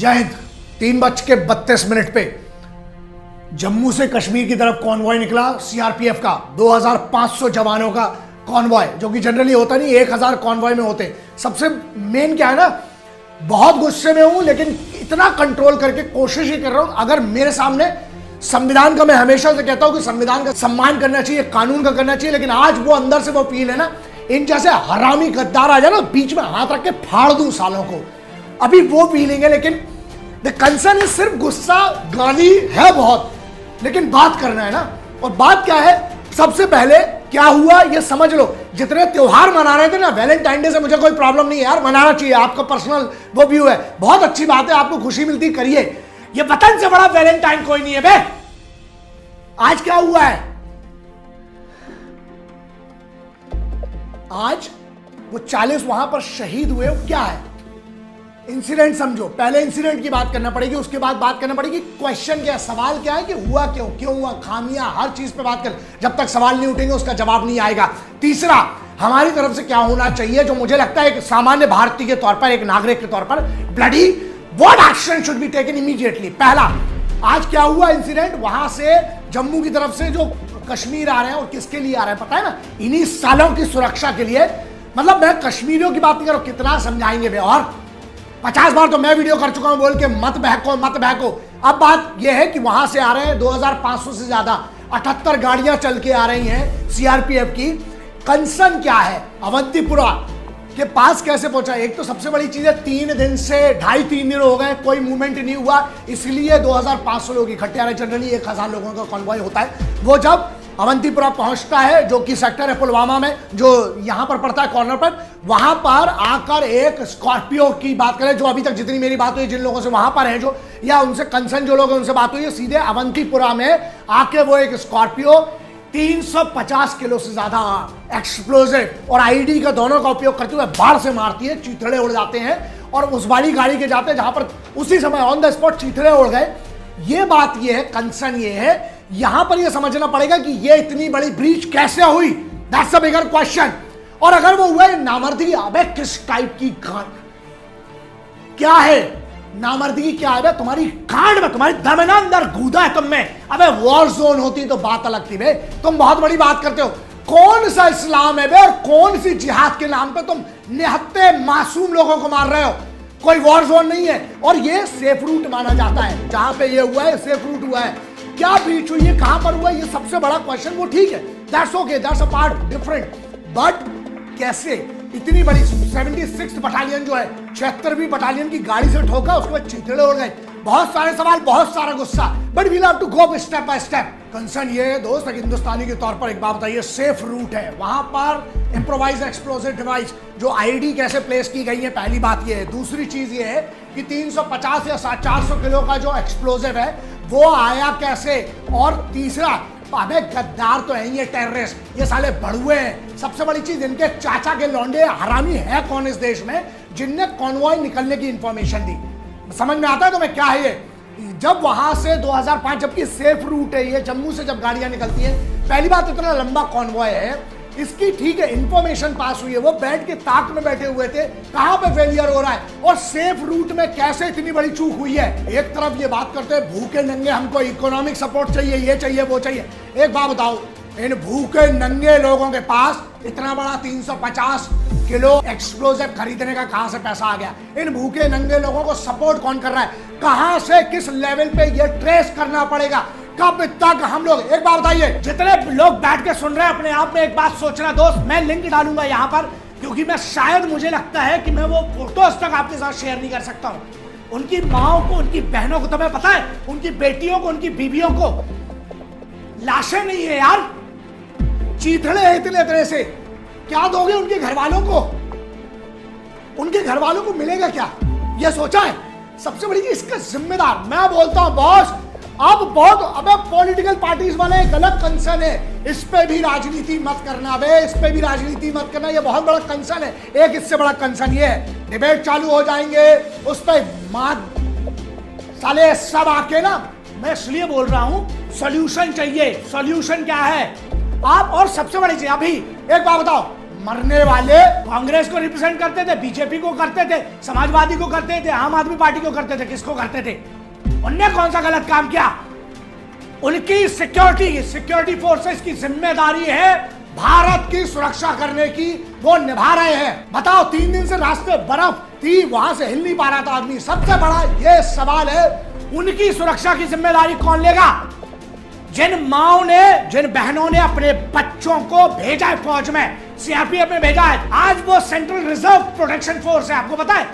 जय हिंद। 3:32 पे जम्मू से कश्मीर की तरफ कॉन्वॉय निकला सीआरपीएफ का 2500 जवानों का कॉन्वॉय, जो कि जनरली होता नहीं, 1000 कॉन्वॉय में होते। सबसे मेन क्या है ना, बहुत गुस्से में हूं लेकिन इतना कंट्रोल करके कोशिश ही कर रहा हूं। अगर मेरे सामने संविधान का, मैं हमेशा से कहता हूं कि संविधान का सम्मान करना चाहिए, कानून का करना चाहिए, लेकिन आज वो अंदर से वो फील है ना, इन जैसे हरामी गद्दार आ जाए ना, बीच में हाथ रख के फाड़ दूं सालों को, अभी वो फीलिंग है। लेकिन द कंसर्न इज सिर्फ गुस्सा, गाली है बहुत, लेकिन बात करना है ना। और बात क्या है, सबसे पहले क्या हुआ ये समझ लो। जितने त्योहार मना रहे थे ना, वैलेंटाइन डे से मुझे कोई प्रॉब्लम नहीं है यार, मनाना चाहिए, आपका पर्सनल वो व्यू है, बहुत अच्छी बात है, आपको खुशी मिलती करिए। ये वतन से बड़ा वैलेंटाइन कोई नहीं है बे। आज क्या हुआ है, आज वो 40 वहां पर शहीद हुए, क्या है इंसिडेंट समझो। पहले इंसिडेंट की बात करना पड़ेगी, उसके बाद बात करना पड़ेगी क्वेश्चन क्या है, सवाल क्या है कि हुआ क्यों, क्यों हुआ, खामियां, हर चीज पे बात कर। जब तक सवाल नहीं उठेंगे उसका जवाब नहीं आएगा। तीसरा, हमारी तरफ से क्या होना चाहिए, जो मुझे लगता है एक सामान्य भारतीय के तौर पर, एक नागरिक के तौर पर, bloody what action should be taken immediately. पहला, आज क्या हुआ इंसिडेंट, वहां से जम्मू की तरफ से जो कश्मीर आ रहे हैं, और किसके लिए आ रहे हैं पता है ना, इन्हीं सालों की सुरक्षा के लिए। मतलब मैं कश्मीरियों की बात नहीं कर रहा हूं, कितना समझाएंगे बे, और 50 बार तो मैं वीडियो कर चुका हूं बोल के मत बहको मत बहको। अब बात यह है कि वहां से आ रहे हैं 2500 से ज्यादा, 78 गाड़ियां चल के आ रही हैं सीआरपीएफ की। कंसर्न क्या है, अवंतीपुरा के पास कैसे पहुंचा। एक तो सबसे बड़ी चीज है, 3 दिन से 2.5-3 दिन हो गए कोई मूवमेंट नहीं हुआ, इसलिए 2500 लोग इकट्ठे आ रहे। जनरली 1000 लोगों का कॉन्वॉय होता है। वो जब अवंतीपुरा पहुंचता है, जो कि सेक्टर है पुलवामा में, जो यहां पर पड़ता है कॉर्नर पर, वहां पर आकर एक स्कॉर्पियो की बात करें, जो अभी तक जितनी मेरी बात हुई जिन लोगों से वहां पर हैं, जो या उनसे कंसर्न जो लोग हैं उनसे बात हुई है, सीधे अवंतीपुरा में आके वो एक स्कॉर्पियो 350 किलो से ज्यादा एक्सप्लोजिव और आईडी का दोनों का उपयोग करते हुए बाढ़ से मारती है, चीथड़े उड़ जाते हैं। और उस वाली गाड़ी के जाते हैं जहां पर उसी समय ऑन द स्पॉट चीथड़े उड़ गए। ये बात ये है, कंसर्न ये है, यहां पर ये समझना पड़ेगा कि ये इतनी बड़ी ब्रीच कैसे हुई, दैट्स अ बिगर क्वेश्चन। और अगर वो हुआ है नामर्दगी, अबे किस टाइप की क्या है नामर्दगी, क्या है तुम्हारी कांड में, तुम्हारी दमना अंदर गूदा है तुम में। अबे वॉर जोन होती तो बात अलग थी बे, तुम बहुत बड़ी बात करते हो। कौन सा इस्लाम है बे, और कौन सी जिहाद के नाम पे तुम निहत्ते मासूम लोगों को मार रहे हो। कोई वॉर जोन नहीं है, और ये सेफ रूट माना जाता है, जहां पे ये हुआ है सेफ रूट हुआ है। क्या बीच हुई है, कहां पर हुआ है, ये सबसे बड़ा क्वेश्चन। वो ठीक है, that's okay, that's a part different, but कैसे इतनी बड़ी 76 बटालियन जो है, 76वीं बटालियन की गाड़ी से ठोका, उसके बाद चिथड़े उड़ गए। बहुत सारे सवाल, बहुत सारा गुस्सा, but we have to go step by step. Concern ये है दोस्त, हिंदुस्तानी के तौर पर एक बात बताइए, सेफ रूट है, वहां पर इम्प्रोवाइज एक्सप्लोजिव डिवाइस जो आईडी कैसे प्लेस की गई है, पहली बात ये है। दूसरी चीज ये है कि 350 या 400 किलो का जो एक्सप्लोजिव है वो आया कैसे। और तीसरा, अबे गद्दार तो है ये टेररिस्ट, ये साले बड़ुए हैं। सबसे बड़ी चीज, इनके चाचा के लौंडे हरामी है कौन इस देश में, जिनने कॉन्वॉय निकलने की इंफॉर्मेशन दी। समझ में आता है तुम्हें क्या है ये। जब वहां से 2005, जबकि सेफ रूट है ये, जम्मू से जब गाड़ियां निकलती हैं, पहली बात इतना लंबा कॉन्वॉय है इसकी, ठीक है इंफॉर्मेशन पास हुई है, वो बैठ के ताक में बैठे हुए थे, कहां पे फेलियर हो रहा है, और सेफ रूट में कैसे इतनी बड़ी चूक हुई है। एक तरफ ये बात करते हैं भूखे नंगे हमको इकोनॉमिक सपोर्ट चाहिए, ये चाहिए वो चाहिए। एक बात बताओ, इन भूखे नंगे लोगों के पास इतना बड़ा 350 किलो एक्सप्लोजिव खरीदने का कहां से पैसा आ गया। इन भूखे नंगे लोगों को सपोर्ट कौन कर रहा है, कहां से, किस लेवल पे ये ट्रेस करना पड़ेगा। कब तक हम लोग, एक बात बताइए, जितने लोग बैठ के सुन रहे हैं अपने आप में एक बात सोचना दोस्त, मैं लिंक डालूंगा यहां पर, क्योंकि मैं शायद मुझे लगता है कि मैं वो फोटोज तक आपके साथ शेयर नहीं कर सकता हूं। उनकी माओ को, उनकी बहनों को, तुम्हें पता है, उनकी बेटियों को, उनकी बीवियों को लाशें नहीं है यार, चीथड़े हैं इतने तरह से। क्या दोगे उनके घर वालों को, उनके घर वालों को मिलेगा क्या, यह सोचा है। सबसे बड़ी चीज, इसका जिम्मेदार मैं बोलता हूं बॉस, अब बहुत, अबे पॉलिटिकल पार्टीज वाले गलत कंसर्न है, इस पे भी राजनीति मत करना बे, इस पे भी राजनीति मत करना, ये बहुत बड़ा कंसर्न है। एक इससे बड़ा कंसर्न ये है, डिबेट चालू हो जाएंगे उस पे साले सब आके ना, मैं इसलिए बोल रहा हूं सोल्यूशन चाहिए। सोल्यूशन क्या है आप, और सबसे बड़ी चीज, अभी एक बात बताओ, मरने वाले कांग्रेस को रिप्रेजेंट करते थे, बीजेपी को करते थे, समाजवादी को करते थे, आम आदमी पार्टी को करते थे, किसको करते थे? उनने कौन सा गलत काम किया? उनकी सिक्योरिटी फोर्सेस की जिम्मेदारी है भारत की सुरक्षा करने की, वो निभा रहे हैं। बताओ 3 दिन से रास्ते बर्फ थी, वहां से हिल नहीं पा रहा था आदमी। सबसे बड़ा ये सवाल है, उनकी सुरक्षा की जिम्मेदारी कौन लेगा? जिन माओ ने, जिन बहनों ने अपने बच्चों को भेजा है फौज में, सीआरपीएफ में भेजा है, आज वो सेंट्रल रिजर्व प्रोटेक्शन फोर्स है, आपको पता है?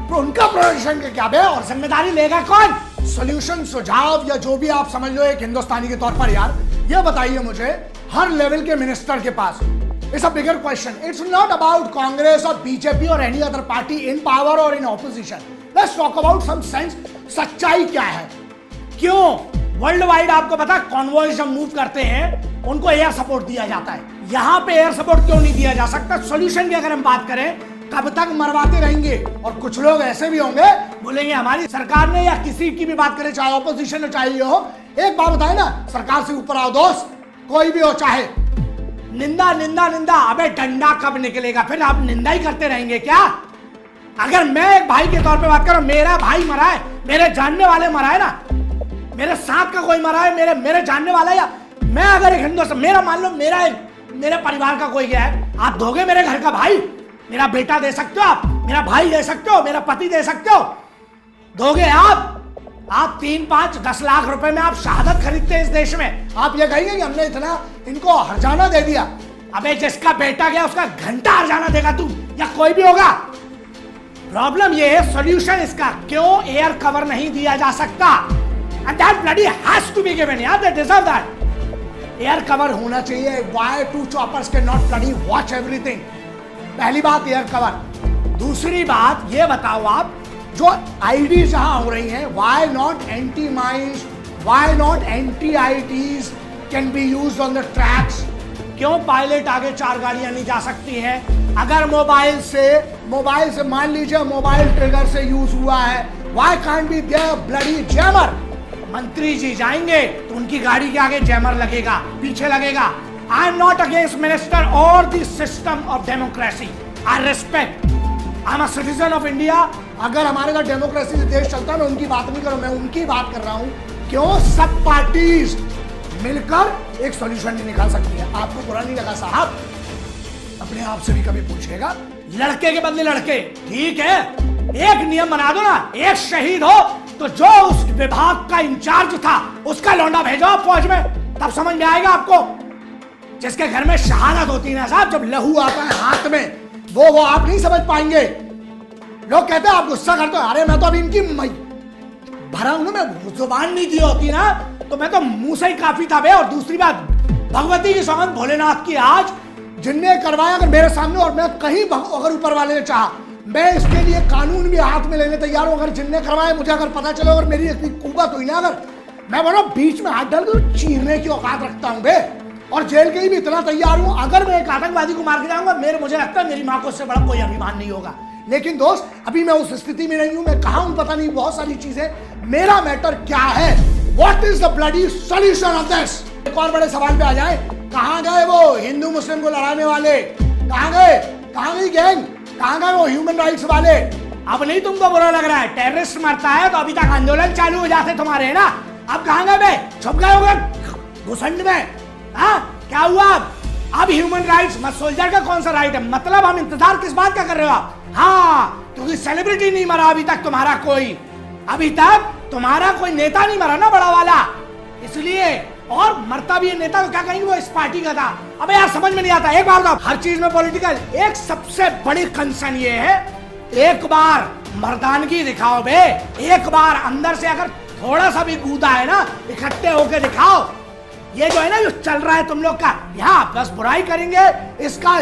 तो उनका प्रोटेक्शन के क्या बे, और जिम्मेदारी लेगा कौन? सॉल्यूशन, सुझाव या जो भी आप समझ लो एक हिंदुस्तानी के तौर पर, यार ये बताइए मुझे, हर लेवल के मिनिस्टर के पास, it's a bigger question, it's not about Congress और बीजेपी और any other party in power और in opposition, let's talk about some sense. सच्चाई क्या है? क्यों वर्ल्ड वाइड आपको पता, कॉन्वॉयज जब मूव करते हैं उनको एयर सपोर्ट दिया जाता है, यहां पे एयर सपोर्ट क्यों नहीं दिया जा सकता? सॉल्यूशन की अगर हम बात करें, कब तक मरवाते रहेंगे? और कुछ लोग ऐसे भी होंगे बोलेंगे हमारी सरकार ने, या किसी की भी बात करें, चाहे ऑपोजिशन हो चाहे ये हो, एक बात बताए ना, सरकार से ऊपर आओ दोस्त, कोई भी हो, चाहे निंदा निंदा निंदा, अबे डंडा कब निकलेगा? फिर आप निंदा ही करते रहेंगे क्या? अगर मैं एक भाई के तौर पे बात करूं, मेरा भाई मरा है, मेरे जानने वाले मरा है ना, मेरे साथ का कोई मरा है, मेरे जानने वाला, या मैं अगर एक हिंदुस्तान, मेरा मान लो मेरे परिवार का कोई गया है, आप दोगे मेरे घर का भाई? मेरा बेटा दे सकते हो आप, मेरा भाई दे सकते हो, मेरा पति दे सकते हो? दोगे आप 3, 5, 10 लाख रुपए में आप शहादत खरीदते हैं इस देश में? आप ये कहेंगे कि हमने इतना इनको हर्जाना दे दिया? अबे जिसका बेटा गया उसका घंटा हर्जाना देगा तू, या कोई भी होगा? प्रॉब्लम ये है, सॉल्यूशन इसका, क्यों एयर कवर नहीं दिया जा सकता? And that bloody has to be given, yeah, they deserve that. Air cover होना चाहिए। Why 2 choppers cannot bloody watch everything? पहली बात एयर कवर। दूसरी बात ये बताओ आप, जो आईडी जहां हो रही हैं, why not anti mines, why not anti ITs can be used on the tracks? क्यों पायलट आगे 4 गाड़ियां नहीं जा सकती हैं? अगर मोबाइल से मान लीजिए मोबाइल ट्रिगर से यूज हुआ है, why can't be there bloody jammer? मंत्री जी जाएंगे तो उनकी गाड़ी के आगे जैमर लगेगा, पीछे लगेगा। I am not against minister और the system of democracy, I respect, I am a citizen of India. अगर हमारे साथ डेमोक्रेसी से देश चलता है, मैं उनकी बात नहीं कर रहा हूं, मैं उनकी बात कर रहा हूं, क्यों सब पार्टीज मिलकर एक सॉल्यूशन नहीं निकाल सकती है? आपको बुरा नहीं लगा साहब? अपने आप से भी कभी पूछेगा, लड़के के बदले लड़के, ठीक है, एक नियम बना दो ना, एक शहीद हो तो जो उस विभाग का इंचार्ज था उसका लौंडा भेजो आप फौज में, तब समझ में आएगा आपको। जिसके घर में शहादत होती है ना साहब, जब लहू आता है हाथ में, वो आप नहीं समझ पाएंगे। लोग कहते हैं आप गुस्सा करते हो, अरे मैं तो अभी इनकी भरा हूं ना, मैं जुबान नहीं दी होती ना तो मैं तो मुंह से ही काफी था बे। और दूसरी बात, भगवती की सौगंध भोलेनाथ की, आज जिनने करवाया अगर मेरे सामने, और मैं कहीं अगर ऊपर वाले ने चाहा, मैं इसके लिए कानून भी हाथ में लेने तैयार हूं। अगर जिनने करवाया मुझे अगर पता चले और मेरी इतनी कुवत हुई ना, अगर मैं बोलो बीच में हाथ डाल के चीरने की औकात रखता हूं बे, और जेल के लिए भी इतना तैयार हूं। अगर मैं एक आतंकवादी को मार के जाऊंगा, मुझे लगता है मेरी मां को उससे बड़ा कोई अभिमान नहीं होगा। लेकिन दोस्त, अभी मैं उस स्थिति में नहीं हूं, मैं कहां हूं पता नहीं, बहुत सारी चीजें। मेरा मैटर क्या है? What is the bloody solution of this? एक और बड़े सवाल पे आ जाए, कहां गए वो हिंदू मुस्लिम को लड़ाने वाले? कहां गए? कहां गई गैंग? कहां गए वो ह्यूमन राइट्स वाले? अब नहीं तुमको बुरा लग रहा है? टेररिस्ट मरता है तो अभी तक आंदोलन चालू हो जाते तुम्हारे, है ना? अब कहां गए बे? छुप गए होंगे घुसंड में। हाँ, क्या हुआ अब ह्यूमन राइट्स? मत सोल्जर का कौन सा राइट है? मतलब हम इंतजार किस बात का कर रहे हो आप? हाँ, क्योंकि सेलिब्रिटी नहीं मरा अभी तक तुम्हारा कोई, अभी तक तुम्हारा कोई नेता नहीं मरा ना बड़ा वाला, इसलिए। और मरता भी है नेता तो क्या कहेंगे वो इस पार्टी का था। अबे यार समझ में नहीं आता, एक बार तो हर चीज में पॉलिटिकल। एक सबसे बड़ी कंसर्न ये है, एक बार मर्दानगी दिखाओ बे, एक बार अंदर से अगर थोड़ा सा भी कूदा है ना, इकट्ठे होके दिखाओ। ये जो है ना, जो चल रहा है तुम लोग का, यहाँ बस बुराई करेंगे इसका।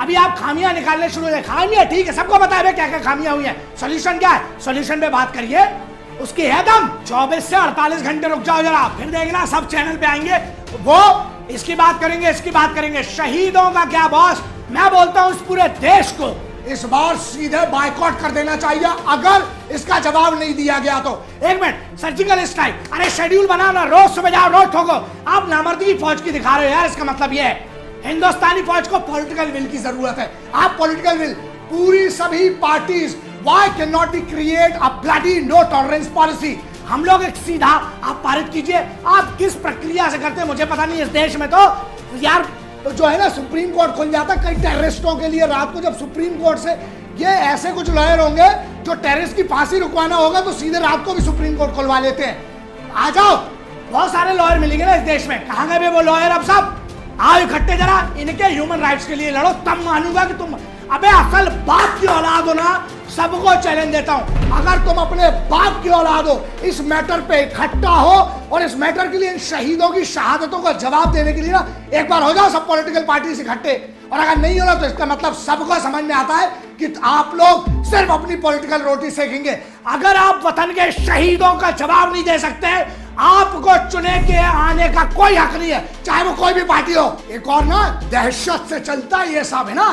अभी आप खामियां निकालने शुरू हो जाए। खामियां ठीक है, सबको पता है क्या क्या खामियां हुई है। सोल्यूशन क्या है? सोल्यूशन पे बात करिए, उसकी है दम। 24 से 48 घंटे रुक जाओ जरा, फिर देखना सब चैनल पे आएंगे, वो इसकी बात करेंगे, इसकी बात करेंगे। शहीदों का क्या बॉस? मैं बोलता हूं इस पूरे देश को इस बार सीधे बायकॉट कर देना चाहिए, अगर इसका जवाब नहीं दिया गया तो। एक मिनट, सर्जिकल स्ट्राइक, अरे शेड्यूल बनाना, रोज सुबह जाओ, रोज ठोको। आप नामर्दी फौज की दिखा रहे हो यार, इसका मतलब ये है हिंदुस्तानी फौज को पॉलिटिकल विल की जरूरत है। आप पॉलिटिकल विल पूरी सभी parties, why can not be create a bloody no tolerance policy. हम लोग एक सीधा आप पारित कीजिए। आप किस प्रक्रिया से करते हैं मुझे पता नहीं। इस देश में तो यार जो है ना सुप्रीम कोर्ट खुल जाता है कई टेररिस्टों के लिए। रात को जब सुप्रीम कोर्ट से ये ऐसे कुछ लॉयर होंगे जो टेररिस्ट की फांसी रुकवाना होगा तो सीधे रात को भी सुप्रीम कोर्ट खुलवा लेते हैं। आ जाओ, बहुत सारे लॉयर मिलेंगे ना इस देश में। कहां गए वो लॉयर? अब सब आओ इकट्ठे, जरा इनके ह्यूमन राइट्स के लिए लड़ो, तब मानूंगा कि तुम अबे असल बाप की औलाद हो ना। सबको चैलेंज देता हूं, अगर तुम अपने बाप की औलाद हो, इस मैटर पे इकट्ठा हो और इस मैटर के लिए इन शहीदों की शहादतों का जवाब देने के लिए ना एक बार हो जाओ सब पॉलिटिकल पार्टी से इकट्ठे। और अगर नहीं हो रहा तो इसका मतलब सबको समझ में आता है कि आप लोग सिर्फ अपनी पॉलिटिकल रोटी सेकेंगे। अगर आप वतन के शहीदों का जवाब नहीं दे सकते, आपको चुने के आने का कोई हक नहीं है, चाहे वो कोई भी पार्टी हो। एक और ना दहशत से चलता है ये सब है ना,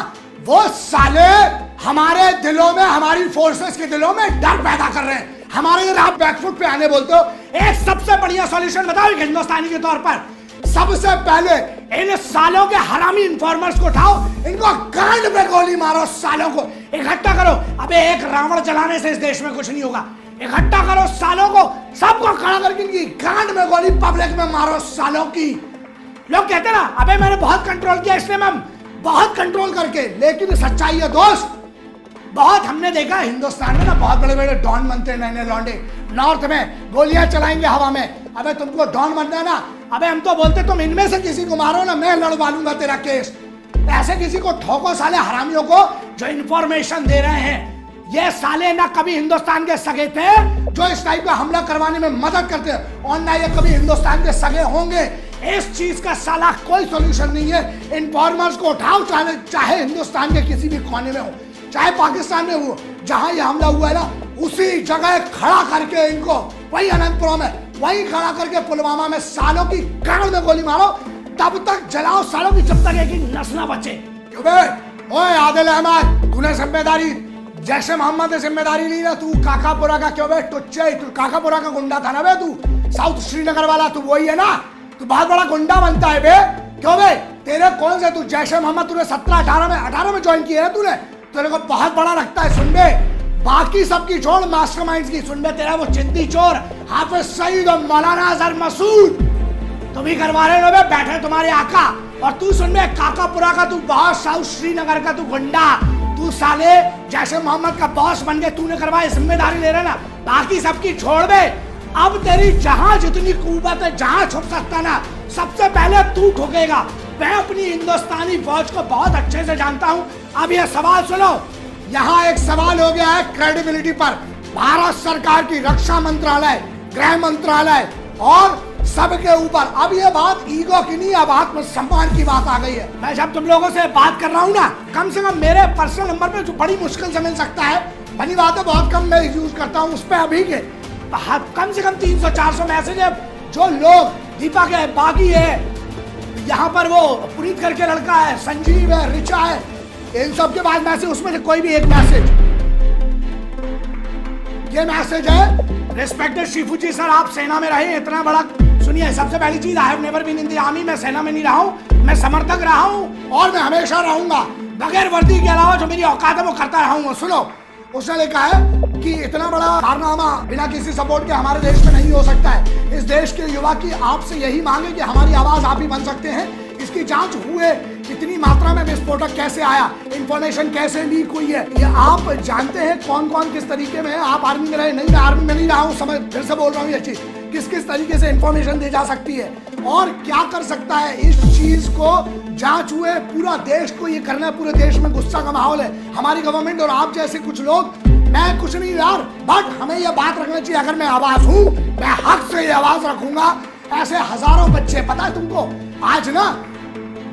वो साले हमारे दिलों में, हमारी फोर्सेस के दिलों में डर पैदा कर रहे हैं। हमारे इधर आप बैकफुट पे आने बोलते हो। एक सबसे बढ़िया सॉल्यूशन बताओ एक हिंदुस्तानी के तौर पर। सबसे पहले इन सालों के हरामी इन्फॉर्मर्स को उठाओ, इनको गांड में गोली मारो, सालों को इकट्ठा करो। अबे एक रावण जलाने से इस देश में कुछ नहीं होगा। इकट्ठा करो सालों को, सबको खड़ा करके इनकी गांड में गोली पब्लिक में मारो सालों की। लोग कहते ना अबे मैंने बहुत कंट्रोल किया, इसलिए मैं बहुत कंट्रोल करके, लेकिन सच्चाई है दोस्त, बहुत हमने देखा हिंदुस्तान में ना बहुत बड़े बड़े डॉन बनते हैं, नए लौंडे नॉर्थ में गोलियां चलाएंगे हवा में। अबे तुमको डॉन बनना है ना, अबे हम तो बोलते तुम इनमें से किसी को मारो ना, मैं लड़वा लूंगा तेरा केस। ऐसे किसी को ठोको साले हरामियों को जो इंफॉर्मेशन दे रहे हैं। ये साले ना कभी हिंदुस्तान के सगे थे जो इस टाइप का हमला करवाने में मदद करते हैं, और ना ये कभी हिंदुस्तान के सगे होंगे। इस चीज का साला कोई सॉल्यूशन नहीं है। इन्फॉर्मर्स को उठाओ, चाहे हिंदुस्तान के किसी भी कोने में हो, चाहे पाकिस्तान में हो, जहां ये हमला हुआ है ना उसी जगह खड़ा करके इनको, वही अनंतपुर में, वही खड़ा करके पुलवामा में सालों की गांड में गोली मारो, तब तक जलाओ सालों की जब तक एक नस ना बचे। क्यों बे? ओए आदिल अहमद, तूने जिम्मेदारी जैसे मोहम्मद ने जिम्मेदारी ली ना, तू काकापुरा का क्यों बे टुच्चे? तू काकापुरा का गुंडा था ना बे, तू साउथ श्रीनगर वाला, तू वही है ना, तू बहुत बड़ा गुंडा बनता है बे। क्यों बे? तेरे कौन से, तू जैसे मोहम्मद तूने 17-18 में ज्वाइन किया है तूने, तेरे को बहुत बड़ा रखता है। सुन बे, बाकी सबकी छोड़, मास्टरमाइंड्स की सुन बे, तेरा वो चिंदी चोर हाफिज सईद और मौलाना अजहर मसूद तुम ही करवा रहे हो बे, बैठे तुम्हारे आका। और तू सुन बे, काकापुरा का तू बॉस, साउथ श्रीनगर का तू गुंडा, तू साले जैसे मोहम्मद का बॉस बन गए, तूने करवाई, जिम्मेदारी ले रहे ना, बाकी सबकी छोड़ बे। अब तेरी जहां जितनी कुव्वत है, जहां छुप सकता ना, सबसे पहले तू ठोकेगा। मैं अपनी हिंदुस्तानी फौज को बहुत अच्छे से जानता हूं। अब ये सवाल सुनो, यहाँ एक सवाल हो गया है क्रेडिबिलिटी पर। भारत सरकार की रक्षा मंत्रालय, गृह मंत्रालय और सबके ऊपर अब ये बात ईगो की नहीं, अब आत्मसम्मान की बात आ गई है। मैं जब तुम लोगों से बात कर रहा हूँ ना, कम से कम मेरे पर्सनल नंबर पे जो बड़ी मुश्किल से मिल सकता है, बनी बात है बहुत कम मैं यूज करता हूँ, उस पर अभी के कम से कम 300-400 मैसेज है। जो लोग दीपक है, बागी है, यहाँ पर वो पुनीत करके लड़का है, संजीव है, रिचा है, इन सब के बाद मैसेज, उसमें से कोई भी एक मैसेज, ये मैसेज है, रिस्पेक्टेड शिफू जी सर, आप सेना में रहे इतना बड़ा। सुनिए, सबसे पहली चीज, I have never been in the army, मैं सेना में नहीं रहा हूँ, मैं समर्थक रहा हूँ और मैं हमेशा रहूंगा। बगैर वर्दी के अलावा जो मेरी औकात है वो करता रहूंगा। सुनो, उसने लिखा है कि इतना बड़ा कारनामा बिना किसी सपोर्ट के हमारे देश में नहीं हो सकता है। इस देश के युवा की आपसे यही मांग है कि हमारी आवाज आप ही बन सकते हैं। इसकी जांच हुए, कितनी मात्रा में विस्फोटक कैसे आया, इंफॉर्मेशन कैसे लीक हुई है, ये आप जानते हैं। कौन कौन किस तरीके में है, आप आर्मी में रहे, नहीं मैं आर्मी में नहीं रहा हूँ, समझ, फिर से बोल रहा हूँ ये चीज, किस किस तरीके से इंफॉर्मेशन दी जा सकती है और क्या कर सकता है। इस चीज को जांच हुए, पूरा देश को ये करना है, पूरे देश में गुस्सा का माहौल है, हमारी गवर्नमेंट और आप जैसे कुछ लोग। मैं कुछ नहीं यार, बट हमें यह बात रखना चाहिए, अगर मैं आवाज हूं, मैं हक से ये आवाज रखूंगा। ऐसे हजारों बच्चे, पता है तुमको, आज ना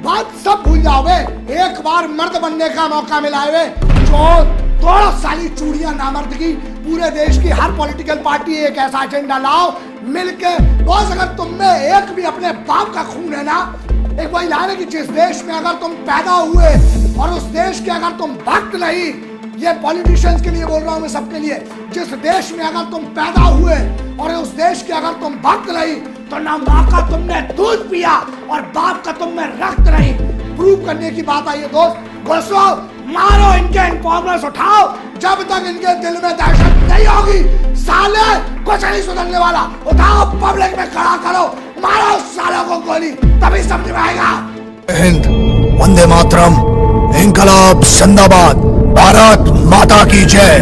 बात सब भूल जाओगे, एक बार मर्द बनने का मौका मिला है, जो थोड़ा साली चूड़ियां नामर्द की, पूरे देश की हर पॉलिटिकल पार्टी एक ऐसा एजेंडा लाओ मिलके। बॉस, अगर तुम में एक भी अपने बाप का खून है ना, एक वही लाने की, जिस देश में अगर तुम पैदा हुए और उस देश के अगर तुम भक्त नहीं, ये पॉलिटिशियंस के लिए बोल रहा हूं मैं, सबके लिए, जिस देश में अगर तुम पैदा हुए और उस देश के अगर तुम भक्त नहीं, तो ना माँ का तुमने दूध पिया और बाप का तुम में रक्त नहीं। प्रूव करने की बात आई है दोस्त। घुसो, मारो इनके इन्फॉर्मर्स, उठाओ, जब तक इनके दिल में दहशत नहीं होगी साले कुछ नहीं सुधरने वाला। उठाओ, पब्लिक में खड़ा करो, मारो सालों को गोली, तभी समझ में आएगा। हिंद, वंदे मातरम, इंकलाब जिंदाबाद, भारत माता की जय।